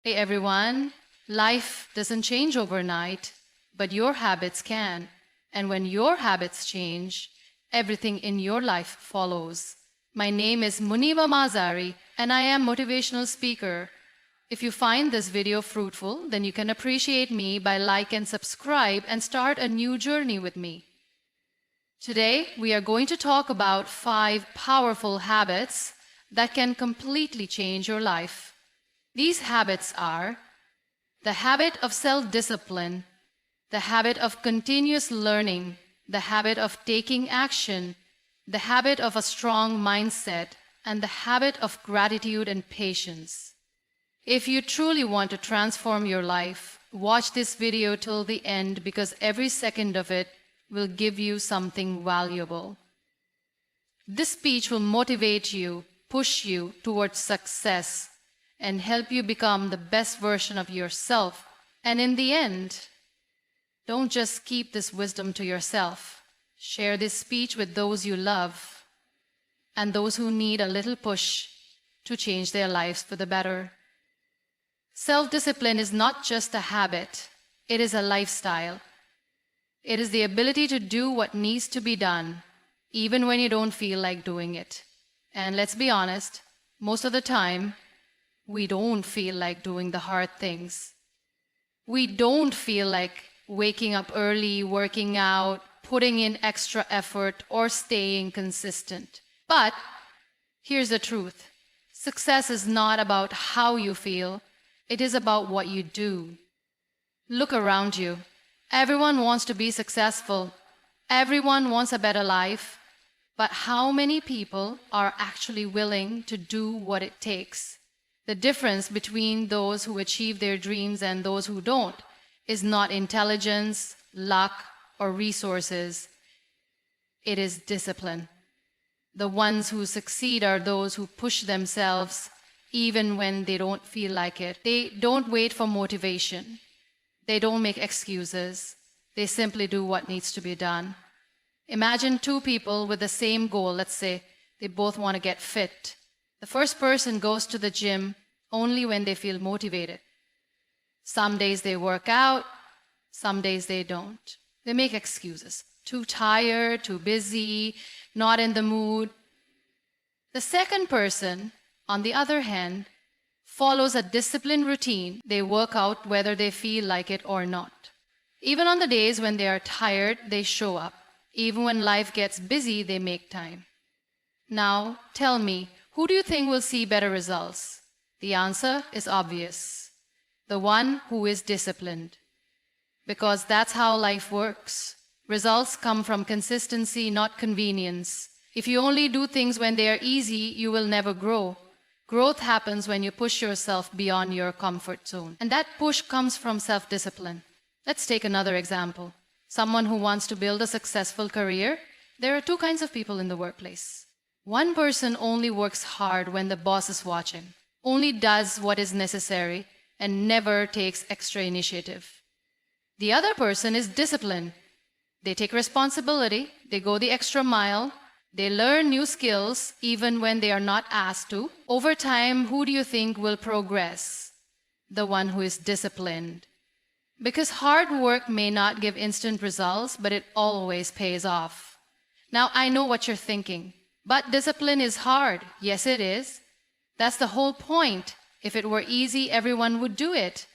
Hey everyone, life doesn't change overnight, but your habits can. And when your habits change, everything in your life follows. My name is Muniba-mazari and I am motivational speaker. If you find this video fruitful, then you can appreciate me by like and subscribe and start a new journey with me. Today, we are going to talk about 5 powerful habits that can completely change your life. These habits are the habit of self-discipline, the habit of continuous learning, the habit of taking action, the habit of a strong mindset, and the habit of gratitude and patience. If you truly want to transform your life, watch this video till the end because every second of it will give you something valuable. This speech will motivate you, push you towards success, and help you become the best version of yourself. And in the end, don't just keep this wisdom to yourself. Share this speech with those you love and those who need a little push to change their lives for the better. Self-discipline is not just a habit, it is a lifestyle. It is the ability to do what needs to be done, even when you don't feel like doing it. And let's be honest, most of the time, we don't feel like doing the hard things. We don't feel like waking up early, working out, putting in extra effort, or staying consistent. But here's the truth. Success is not about how you feel. It is about what you do. Look around you. Everyone wants to be successful. Everyone wants a better life. But how many people are actually willing to do what it takes? The difference between those who achieve their dreams and those who don't is not intelligence, luck, or resources. It is discipline. The ones who succeed are those who push themselves even when they don't feel like it. They don't wait for motivation. They don't make excuses. They simply do what needs to be done. Imagine 2 people with the same goal. Let's say they both want to get fit. The first person goes to the gym only when they feel motivated. Some days they work out, some days they don't. They make excuses. Too tired, too busy, not in the mood. The second person, on the other hand, follows a disciplined routine. They work out whether they feel like it or not. Even on the days when they are tired, they show up. Even when life gets busy, they make time. Now, tell me, who do you think will see better results? The answer is obvious. The one who is disciplined. Because that's how life works. Results come from consistency, not convenience. If you only do things when they are easy, you will never grow. Growth happens when you push yourself beyond your comfort zone. And that push comes from self-discipline. Let's take another example. Someone who wants to build a successful career. There are 2 kinds of people in the workplace. One person only works hard when the boss is watching, only does what is necessary, and never takes extra initiative. The other person is disciplined. They take responsibility, they go the extra mile, they learn new skills even when they are not asked to. Over time, who do you think will progress? The one who is disciplined. Because hard work may not give instant results, but it always pays off. Now, I know what you're thinking. But discipline is hard. Yes, it is. That's the whole point. If it were easy, everyone would do it.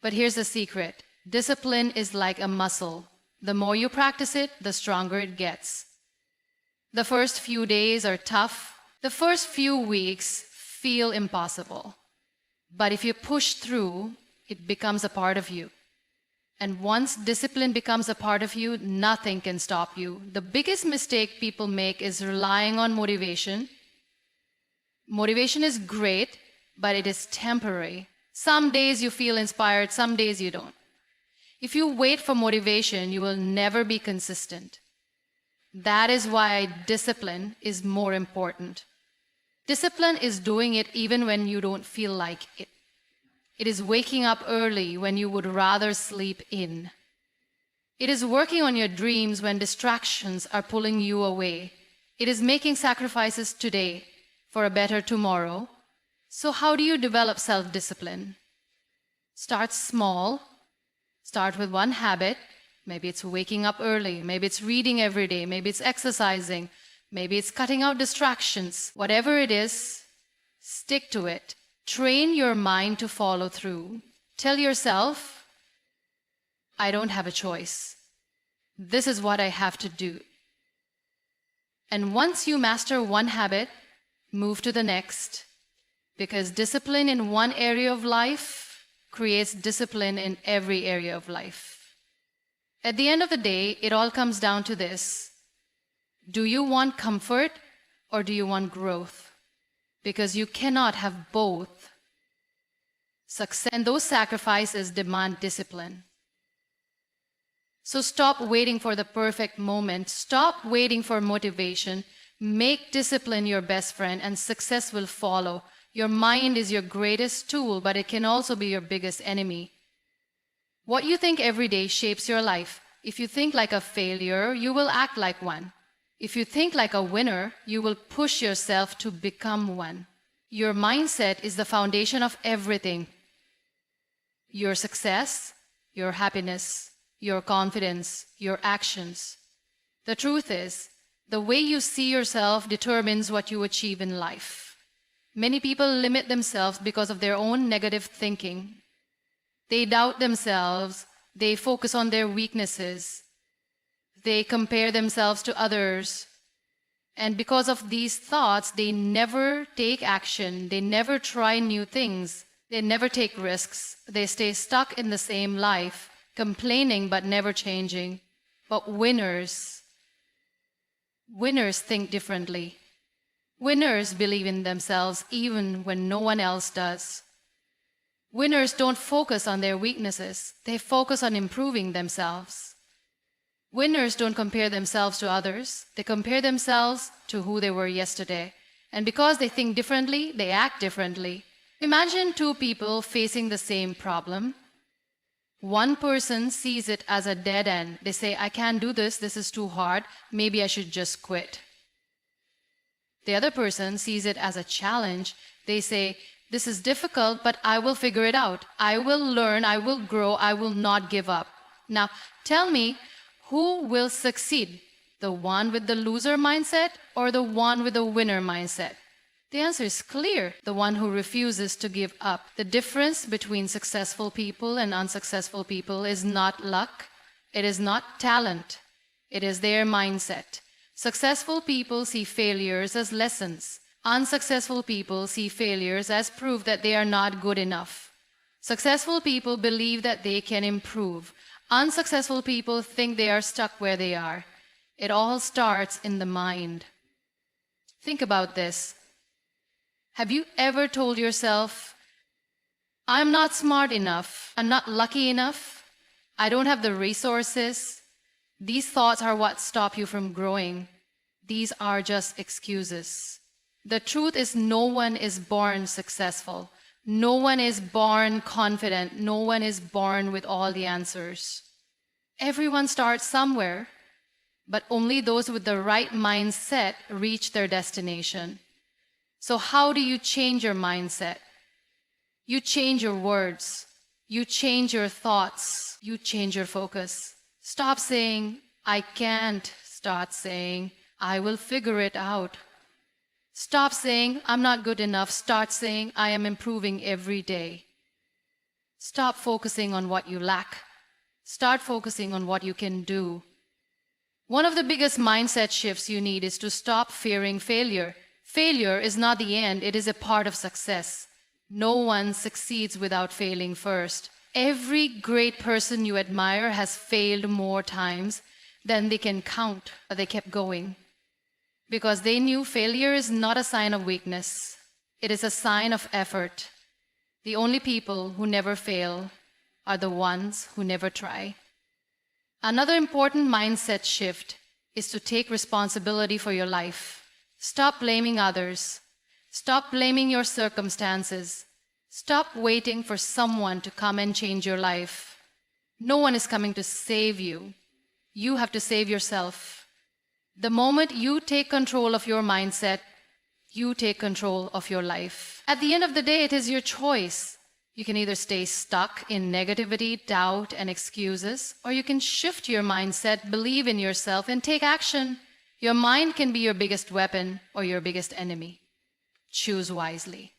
But here's the secret. Discipline is like a muscle. The more you practice it, the stronger it gets. The first few days are tough. The first few weeks feel impossible. But if you push through, it becomes a part of you. And once discipline becomes a part of you, nothing can stop you. The biggest mistake people make is relying on motivation. Motivation is great, but it is temporary. Some days you feel inspired, some days you don't. If you wait for motivation, you will never be consistent. That is why discipline is more important. Discipline is doing it even when you don't feel like it. It is waking up early when you would rather sleep in. It is working on your dreams when distractions are pulling you away. It is making sacrifices today for a better tomorrow. So how do you develop self-discipline? Start small. Start with one habit. Maybe it's waking up early. Maybe it's reading every day. Maybe it's exercising. Maybe it's cutting out distractions. Whatever it is, stick to it. Train your mind to follow through. Tell yourself, I don't have a choice. This is what I have to do. And once you master one habit, move to the next. Because discipline in one area of life creates discipline in every area of life. At the end of the day, it all comes down to this. Do you want comfort or do you want growth? Because you cannot have both. Success and those sacrifices demand discipline. So stop waiting for the perfect moment. Stop waiting for motivation. Make discipline your best friend and success will follow. Your mind is your greatest tool, but it can also be your biggest enemy. What you think every day shapes your life. If you think like a failure, you will act like one. If you think like a winner, you will push yourself to become one. Your mindset is the foundation of everything. Your success, your happiness, your confidence, your actions. The truth is, the way you see yourself determines what you achieve in life. Many people limit themselves because of their own negative thinking. They doubt themselves, they focus on their weaknesses, they compare themselves to others, and because of these thoughts, they never take action, they never try new things, they never take risks, they stay stuck in the same life, complaining but never changing. But winners think differently. Winners believe in themselves even when no one else does. Winners don't focus on their weaknesses, they focus on improving themselves. Winners don't compare themselves to others, they compare themselves to who they were yesterday. And because they think differently, they act differently. Imagine two people facing the same problem. One person sees it as a dead end. They say, I can't do this, this is too hard, maybe I should just quit. The other person sees it as a challenge. They say, this is difficult, but I will figure it out. I will learn, I will grow, I will not give up. Now, tell me, who will succeed? The one with the loser mindset or the one with the winner mindset? The answer is clear, the one who refuses to give up. The difference between successful people and unsuccessful people is not luck, it is not talent, it is their mindset. Successful people see failures as lessons. Unsuccessful people see failures as proof that they are not good enough. Successful people believe that they can improve. Unsuccessful people think they are stuck where they are. It all starts in the mind. Think about this. Have you ever told yourself, I'm not smart enough, I'm not lucky enough, I don't have the resources? These thoughts are what stop you from growing. These are just excuses. The truth is no one is born successful. No one is born confident. No one is born with all the answers. Everyone starts somewhere, but only those with the right mindset reach their destination. So how do you change your mindset? You change your words. You change your thoughts. You change your focus. Stop saying, I can't. Start saying, I will figure it out. Stop saying, I'm not good enough. Start saying, I am improving every day. Stop focusing on what you lack. Start focusing on what you can do. One of the biggest mindset shifts you need is to stop fearing failure. Failure is not the end, it is a part of success. No one succeeds without failing first. Every great person you admire has failed more times than they can count, but they kept going. Because they knew failure is not a sign of weakness. It is a sign of effort. The only people who never fail are the ones who never try. Another important mindset shift is to take responsibility for your life. Stop blaming others. Stop blaming your circumstances. Stop waiting for someone to come and change your life. No one is coming to save you. You have to save yourself. The moment you take control of your mindset, You take control of your life. At the end of the day, it is your choice. You can either stay stuck in negativity, doubt, and excuses, or you can shift your mindset, believe in yourself, and take action. Your mind can be your biggest weapon or your biggest enemy. Choose wisely.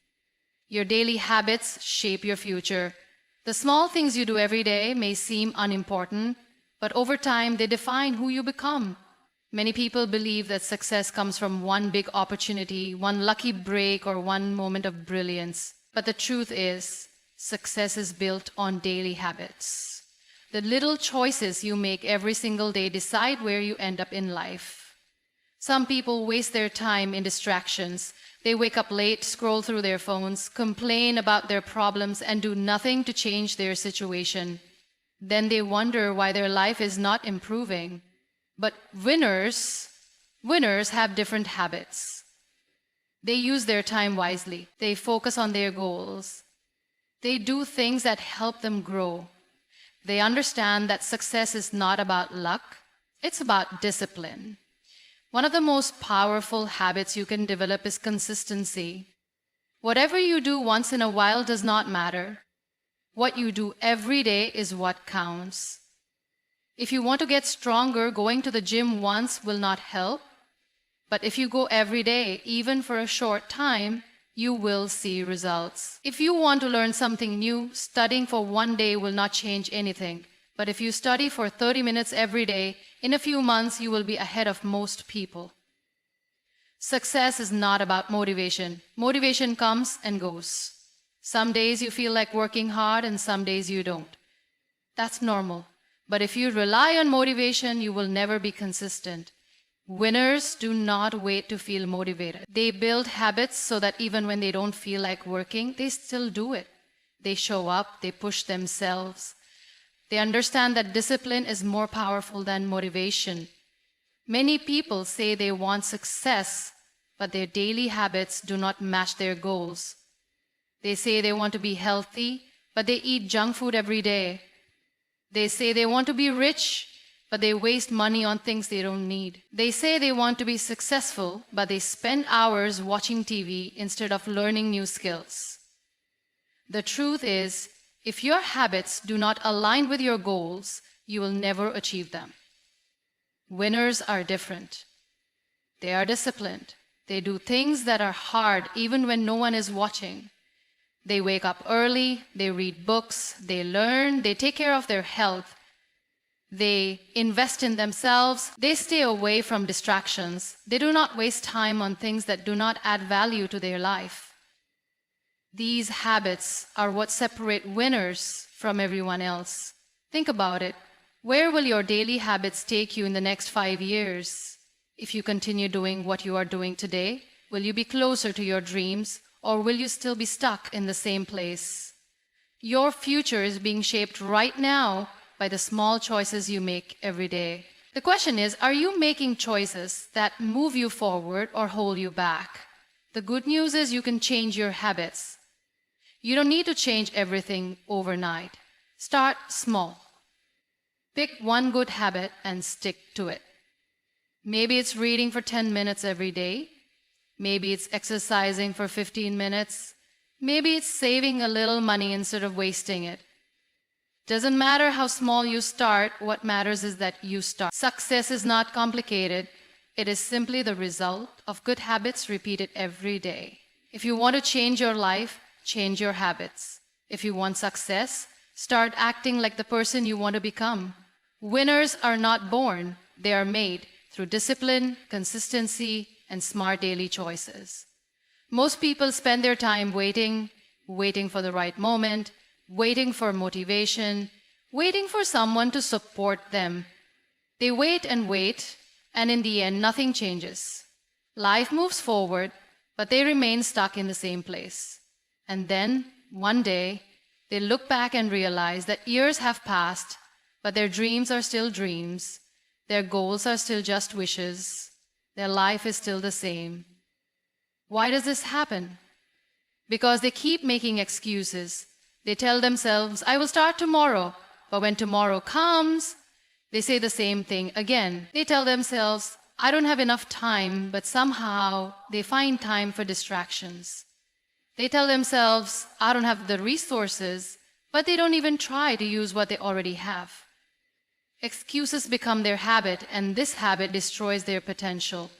Your daily habits shape your future. The small things you do every day may seem unimportant, but over time they define who you become. Many people believe that success comes from one big opportunity, one lucky break, or one moment of brilliance. But the truth is, success is built on daily habits. The little choices you make every single day decide where you end up in life. Some people waste their time in distractions. They wake up late, scroll through their phones, complain about their problems, and do nothing to change their situation. Then they wonder why their life is not improving. But winners have different habits. They use their time wisely. They focus on their goals. They do things that help them grow. They understand that success is not about luck, it's about discipline. One of the most powerful habits you can develop is consistency. Whatever you do once in a while does not matter. What you do every day is what counts. If you want to get stronger, going to the gym once will not help. But if you go every day, even for a short time, you will see results. If you want to learn something new, studying for one day will not change anything. But if you study for 30 minutes every day, in a few months you will be ahead of most people. Success is not about motivation. Motivation comes and goes. Some days you feel like working hard and some days you don't. That's normal. But if you rely on motivation, you will never be consistent. Winners do not wait to feel motivated. They build habits so that even when they don't feel like working, they still do it. They show up, they push themselves. They understand that discipline is more powerful than motivation. Many people say they want success, but their daily habits do not match their goals. They say they want to be healthy, but they eat junk food every day. They say they want to be rich, but they waste money on things they don't need. They say they want to be successful, but they spend hours watching TV instead of learning new skills. The truth is, if your habits do not align with your goals, you will never achieve them. Winners are different. They are disciplined. They do things that are hard even when no one is watching. They wake up early, they read books, they learn, they take care of their health. They invest in themselves, they stay away from distractions. They do not waste time on things that do not add value to their life. These habits are what separate winners from everyone else. Think about it. Where will your daily habits take you in the next 5 years? If you continue doing what you are doing today, will you be closer to your dreams? Or will you still be stuck in the same place? Your future is being shaped right now by the small choices you make every day. The question is, are you making choices that move you forward or hold you back? The good news is you can change your habits. You don't need to change everything overnight. Start small. Pick one good habit and stick to it. Maybe it's reading for 10 minutes every day. Maybe it's exercising for 15 minutes. Maybe it's saving a little money instead of wasting it. Doesn't matter how small you start, what matters is that you start. Success is not complicated. It is simply the result of good habits repeated every day. If you want to change your life, change your habits. If you want success, start acting like the person you want to become. Winners are not born, they are made through discipline, consistency, and smart daily choices. Most people spend their time waiting for the right moment, waiting for motivation, waiting for someone to support them. They wait, and in the end, nothing changes. Life moves forward, but they remain stuck in the same place. And then, one day, they look back and realize that years have passed, but their dreams are still dreams. Their goals are still just wishes. Their life is still the same. Why does this happen? Because they keep making excuses. They tell themselves, I will start tomorrow. But when tomorrow comes, they say the same thing again. They tell themselves, I don't have enough time, but somehow they find time for distractions. They tell themselves, I don't have the resources, but they don't even try to use what they already have. Excuses become their habit, and this habit destroys their potential.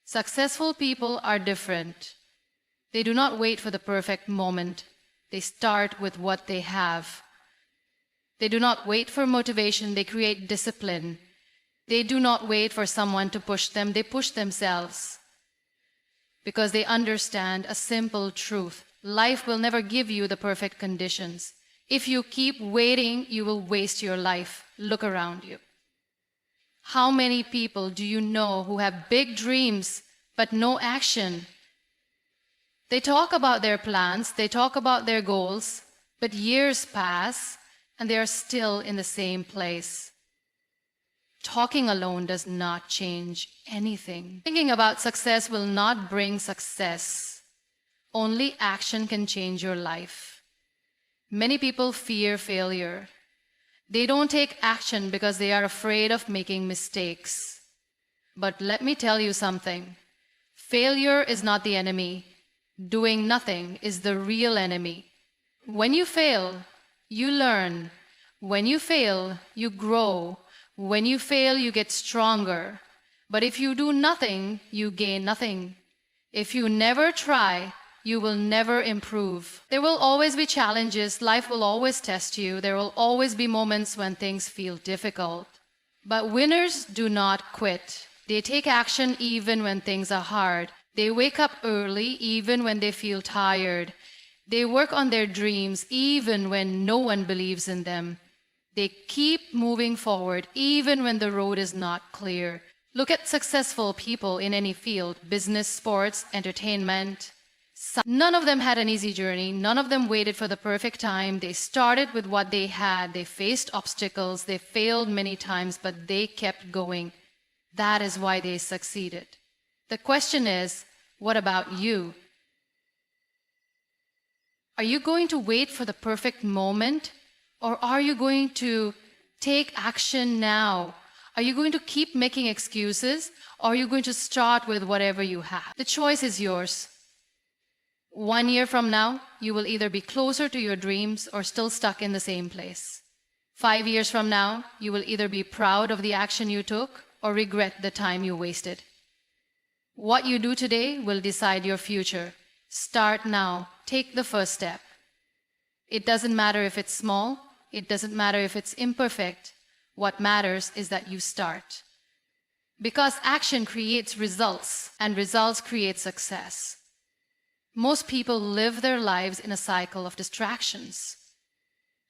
Successful people are different. They do not wait for the perfect moment. They start with what they have. They do not wait for motivation, they create discipline. They do not wait for someone to push them, they push themselves. Because they understand a simple truth. Life will never give you the perfect conditions. If you keep waiting, you will waste your life. Look around you. How many people do you know who have big dreams but no action? They talk about their plans, they talk about their goals, but years pass and they are still in the same place. Talking alone does not change anything. Thinking about success will not bring success. Only action can change your life. Many people fear failure. They don't take action because they are afraid of making mistakes. But let me tell you something. Failure is not the enemy. Doing nothing is the real enemy. When you fail, you learn. When you fail, you grow. When you fail, you get stronger. But if you do nothing, you gain nothing. If you never try, you will never improve. There will always be challenges. Life will always test you. There will always be moments when things feel difficult. But winners do not quit. They take action even when things are hard. They wake up early even when they feel tired. They work on their dreams even when no one believes in them. They keep moving forward even when the road is not clear. Look at successful people in any field, business, sports, entertainment. None of them had an easy journey. None of them waited for the perfect time. They started with what they had. They faced obstacles. They failed many times, but they kept going. That is why they succeeded. The question is, what about you? Are you going to wait for the perfect moment? Or are you going to take action now? Are you going to keep making excuses? Or are you going to start with whatever you have? The choice is yours. 1 year from now, you will either be closer to your dreams or still stuck in the same place. 5 years from now, you will either be proud of the action you took or regret the time you wasted. What you do today will decide your future. Start now. Take the first step. It doesn't matter if it's small. It doesn't matter if it's imperfect. What matters is that you start. Because action creates results, and results create success. Most people live their lives in a cycle of distractions.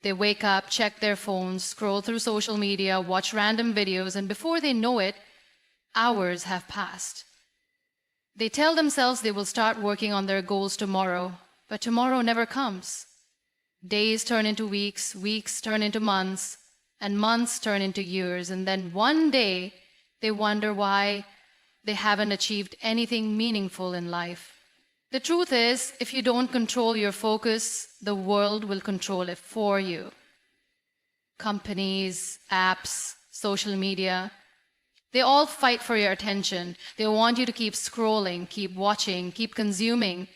They wake up, check their phones, scroll through social media, watch random videos, and before they know it, hours have passed. They tell themselves they will start working on their goals tomorrow, but tomorrow never comes. Days turn into weeks, weeks turn into months, and months turn into years, and then one day they wonder why they haven't achieved anything meaningful in life. The truth is, if you don't control your focus, the world will control it for you. Companies, apps, social media, they all fight for your attention. They want you to keep scrolling, keep watching, keep consuming,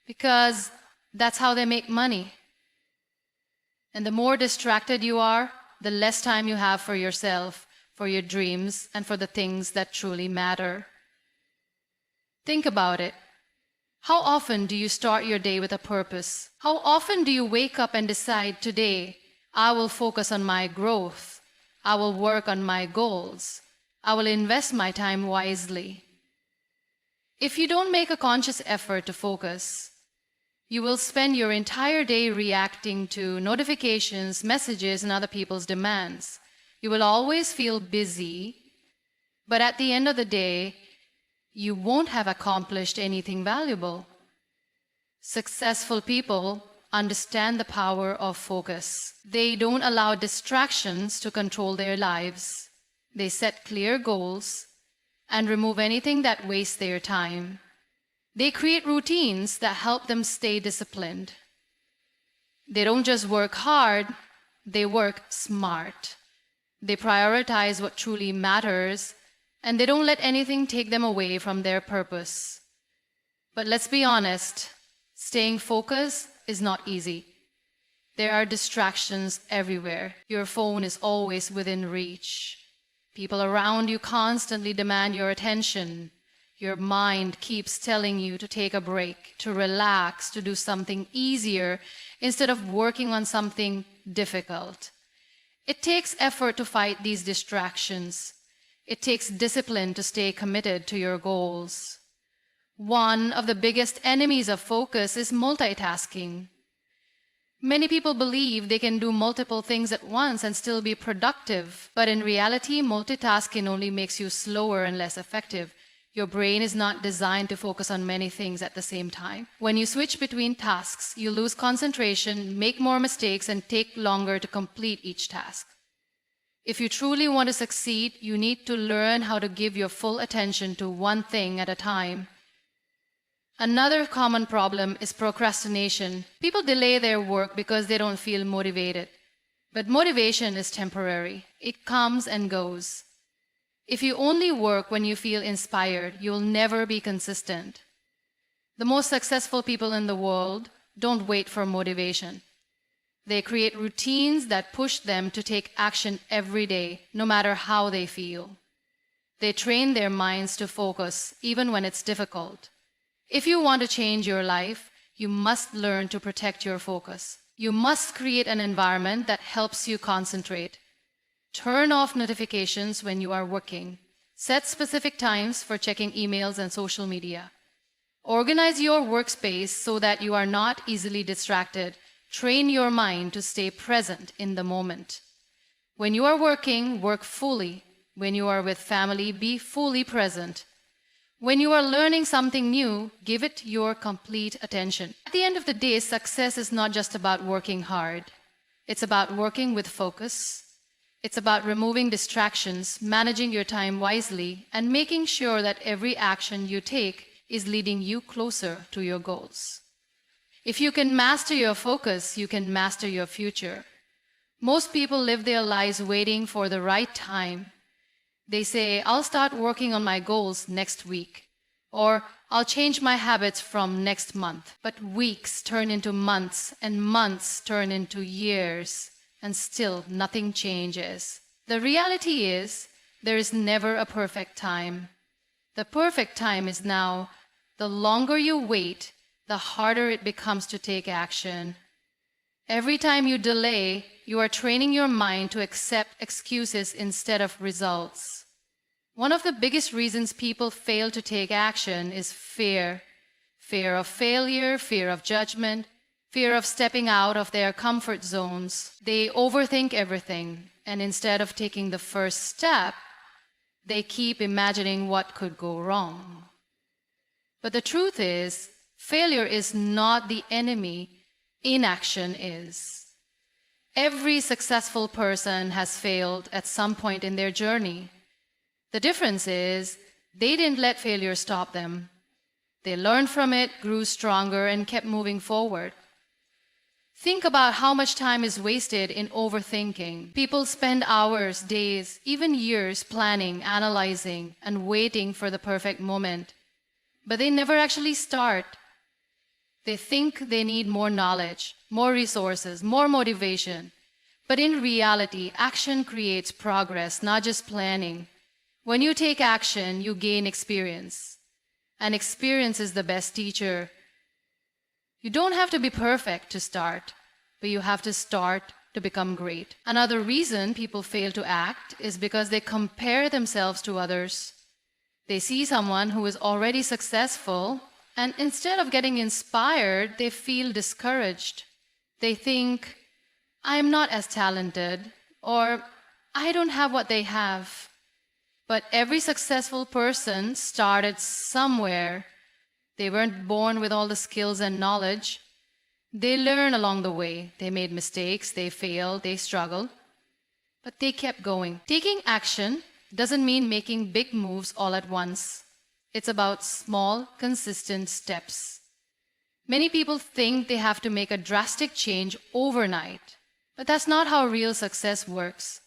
because that's how they make money. And the more distracted you are, the less time you have for yourself, for your dreams, and for the things that truly matter. Think about it. How often do you start your day with a purpose? How often do you wake up and decide, today, I will focus on my growth. I will work on my goals. I will invest my time wisely. If you don't make a conscious effort to focus, you will spend your entire day reacting to notifications, messages, and other people's demands. You will always feel busy, but at the end of the day, you won't have accomplished anything valuable. Successful people understand the power of focus. They don't allow distractions to control their lives. They set clear goals and remove anything that wastes their time. They create routines that help them stay disciplined. They don't just work hard, they work smart. They prioritize what truly matters and they don't let anything take them away from their purpose. But let's be honest, staying focused is not easy. There are distractions everywhere. Your phone is always within reach. People around you constantly demand your attention. Your mind keeps telling you to take a break, to relax, to do something easier instead of working on something difficult. It takes effort to fight these distractions. It takes discipline to stay committed to your goals. One of the biggest enemies of focus is multitasking. Many people believe they can do multiple things at once and still be productive, but in reality, multitasking only makes you slower and less effective. Your brain is not designed to focus on many things at the same time. When you switch between tasks, you lose concentration, make more mistakes, and take longer to complete each task. If you truly want to succeed, you need to learn how to give your full attention to one thing at a time. Another common problem is procrastination. People delay their work because they don't feel motivated. But motivation is temporary. It comes and goes. If you only work when you feel inspired, you'll never be consistent. The most successful people in the world don't wait for motivation. They create routines that push them to take action every day, no matter how they feel. They train their minds to focus, even when it's difficult. If you want to change your life, you must learn to protect your focus. You must create an environment that helps you concentrate. Turn off notifications when you are working. Set specific times for checking emails and social media. Organize your workspace so that you are not easily distracted. Train your mind to stay present in the moment. When you are working, work fully. When you are with family, be fully present. When you are learning something new, give it your complete attention. At the end of the day, success is not just about working hard. It's about working with focus. It's about removing distractions, managing your time wisely, and making sure that every action you take is leading you closer to your goals. If you can master your focus, you can master your future. Most people live their lives waiting for the right time. They say, I'll start working on my goals next week, or I'll change my habits from next month. But weeks turn into months, and months turn into years, and still nothing changes. The reality is, there is never a perfect time. The perfect time is now. The longer you wait, the harder it becomes to take action. Every time you delay, you are training your mind to accept excuses instead of results. One of the biggest reasons people fail to take action is fear. Fear of failure, fear of judgment, fear of stepping out of their comfort zones. They overthink everything, and instead of taking the first step, they keep imagining what could go wrong. But the truth is, failure is not the enemy. Inaction is. Every successful person has failed at some point in their journey. The difference is, they didn't let failure stop them. They learned from it, grew stronger, and kept moving forward. Think about how much time is wasted in overthinking. People spend hours, days, even years planning, analyzing, and waiting for the perfect moment. But they never actually start. They think they need more knowledge, more resources, more motivation. But in reality, action creates progress, not just planning. When you take action, you gain experience. And experience is the best teacher. You don't have to be perfect to start, but you have to start to become great. Another reason people fail to act is because they compare themselves to others. They see someone who is already successful, and instead of getting inspired, they feel discouraged. They think, I am not as talented, or I don't have what they have. But every successful person started somewhere. They weren't born with all the skills and knowledge. They learned along the way. They made mistakes, they failed, they struggled. But they kept going. Taking action doesn't mean making big moves all at once. It's about small, consistent steps. Many people think they have to make a drastic change overnight, but that's not how real success works.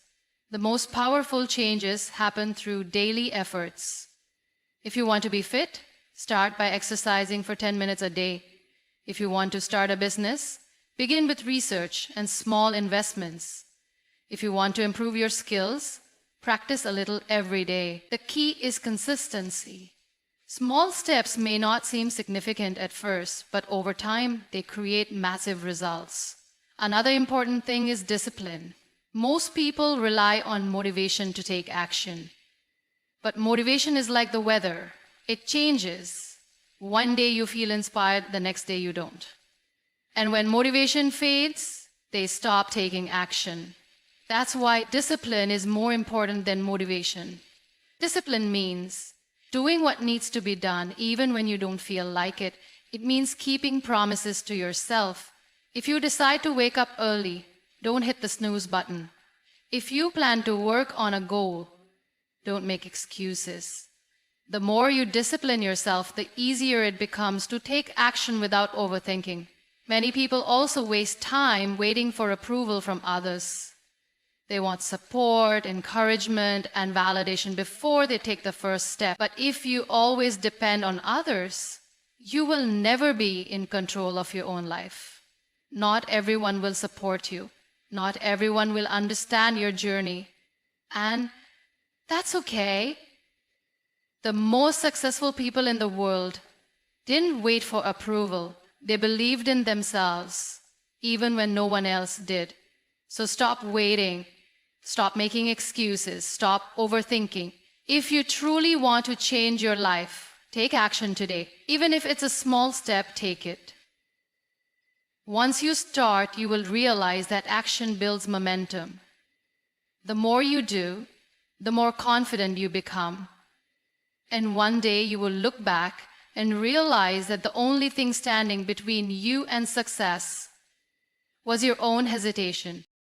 The most powerful changes happen through daily efforts. If you want to be fit, start by exercising for 10 minutes a day. If you want to start a business, begin with research and small investments. If you want to improve your skills, practice a little every day. The key is consistency. Small steps may not seem significant at first, but over time, they create massive results. Another important thing is discipline. Most people rely on motivation to take action. But motivation is like the weather. It changes. One day you feel inspired, the next day you don't. And when motivation fades, they stop taking action. That's why discipline is more important than motivation. Discipline means doing what needs to be done even when you don't feel like it. It means keeping promises to yourself. If you decide to wake up early, don't hit the snooze button. If you plan to work on a goal, don't make excuses. The more you discipline yourself, the easier it becomes to take action without overthinking. Many people also waste time waiting for approval from others. They want support, encouragement, and validation before they take the first step. But if you always depend on others, you will never be in control of your own life. Not everyone will support you. Not everyone will understand your journey. And that's okay. The most successful people in the world didn't wait for approval. They believed in themselves, even when no one else did. So stop waiting. Stop making excuses. Stop overthinking. If you truly want to change your life, take action today. Even if it's a small step, take it. Once you start, you will realize that action builds momentum. The more you do, the more confident you become. And one day you will look back and realize that the only thing standing between you and success was your own hesitation.